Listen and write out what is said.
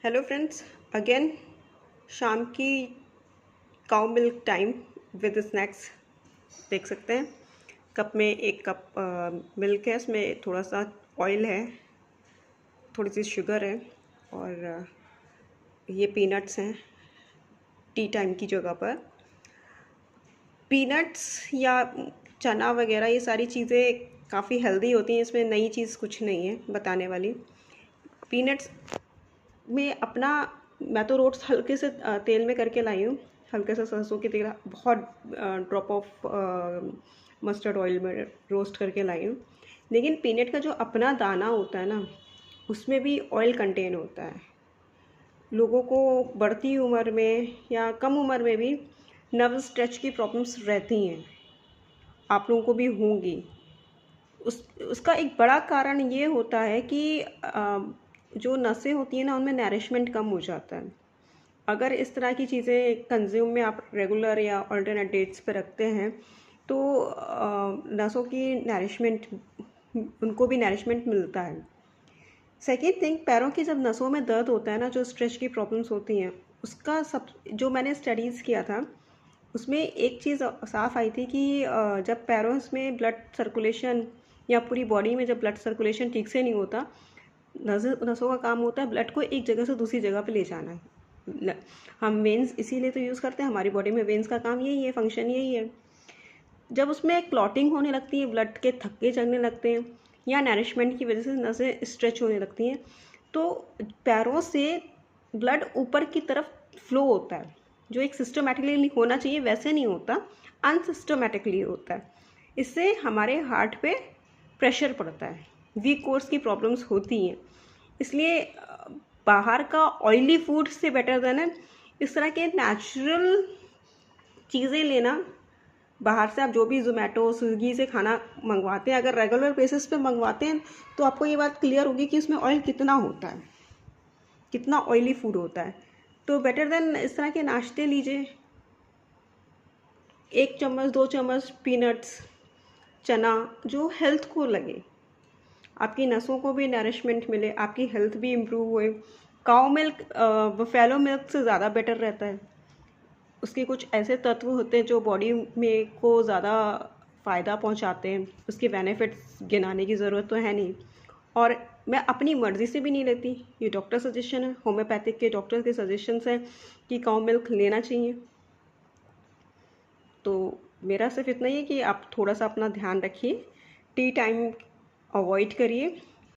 Hello friends, again शाम की cow milk time with snacks. देख सकते हैं कप में एक कप मिल्क है, इसमें थोड़ा सा ऑयल है, थोड़ी सी शुगर है और ये पीनट्स हैं। टी टाइम की जगह पर पीनट्स या चना वगैरह ये सारी चीज़ें काफ़ी हेल्दी होती हैं। इसमें नई चीज़ कुछ नहीं है बताने वाली। पीनट्स में अपना मैं तो रोस्ट हल्के से तेल में करके लाई हूँ, हल्के से सरसों की तेल, बहुत ड्रॉप ऑफ मस्टर्ड ऑयल में रोस्ट करके लाई हूँ। लेकिन पीनट का जो अपना दाना होता है ना, उसमें भी ऑयल कंटेन होता है। लोगों को बढ़ती उम्र में या कम उम्र में भी नर्व स्ट्रेच की प्रॉब्लम्स रहती हैं, आप लोगों को भी होंगी। उसका एक बड़ा कारण ये होता है कि जो नसें होती हैं ना, उनमें नरिशमेंट कम हो जाता है। अगर इस तरह की चीज़ें कंज्यूम में आप रेगुलर या अल्टरनेट डेट्स पे रखते हैं तो नसों की नरिशमेंट, उनको भी नरिशमेंट मिलता है। सेकेंड थिंग, पैरों की जब नसों में दर्द होता है ना, जो स्ट्रेच की प्रॉब्लम्स होती हैं, उसका सब जो मैंने स्टडीज़ किया था उसमें एक चीज़ साफ आई थी कि जब पैरों में ब्लड सर्कुलेशन या पूरी बॉडी में जब ब्लड सर्कुलेशन ठीक से नहीं होता, नसों का काम होता है ब्लड को एक जगह से दूसरी जगह पे ले जाना है। हम वेंस इसीलिए तो यूज़ करते हैं, हमारी बॉडी में वेंस का काम यही है, फंक्शन यही है। जब उसमें क्लॉटिंग होने लगती है, ब्लड के थक्के चढ़ने लगते हैं या नरिशमेंट की वजह से नसें स्ट्रेच होने लगती हैं, तो पैरों से ब्लड ऊपर की तरफ फ्लो होता है, जो एक सिस्टमेटिकली होना चाहिए वैसे नहीं होता, अनसिस्टमेटिकली होता है। इससे हमारे हार्ट पे प्रेशर पड़ता है, वीक कोर्स की प्रॉब्लम्स होती हैं। इसलिए बाहर का ऑयली फूड से बेटर देन है इस तरह के नेचुरल चीज़ें लेना। बाहर से आप जो भी जोमेटो स्विगी से खाना मंगवाते हैं, अगर रेगुलर बेसिस पे मंगवाते हैं तो आपको ये बात क्लियर होगी कि उसमें ऑयल कितना होता है, कितना ऑयली फूड होता है। तो बेटर देन इस तरह के नाश्ते लीजिए, 1 चम्मच 2 चम्मच पीनट्स, चना, जो हेल्थ को लगे, आपकी नसों को भी नरिशमेंट मिले, आपकी हेल्थ भी इम्प्रूव हुए। काउ मिल्क बफेलो मिल्क से ज़्यादा बेटर रहता है। उसके कुछ ऐसे तत्व होते हैं जो बॉडी में को ज़्यादा फ़ायदा पहुंचाते हैं। उसके बेनिफिट्स गिनाने की ज़रूरत तो है नहीं, और मैं अपनी मर्ज़ी से भी नहीं लेती, ये डॉक्टर सजेशन है, होम्योपैथिक के डॉक्टर के सजेशंस हैं कि काउ मिल्क लेना चाहिए। तो मेरा सिर्फ इतना ही है कि आप थोड़ा सा अपना ध्यान रखिए, टी टाइम अवॉइड करिए,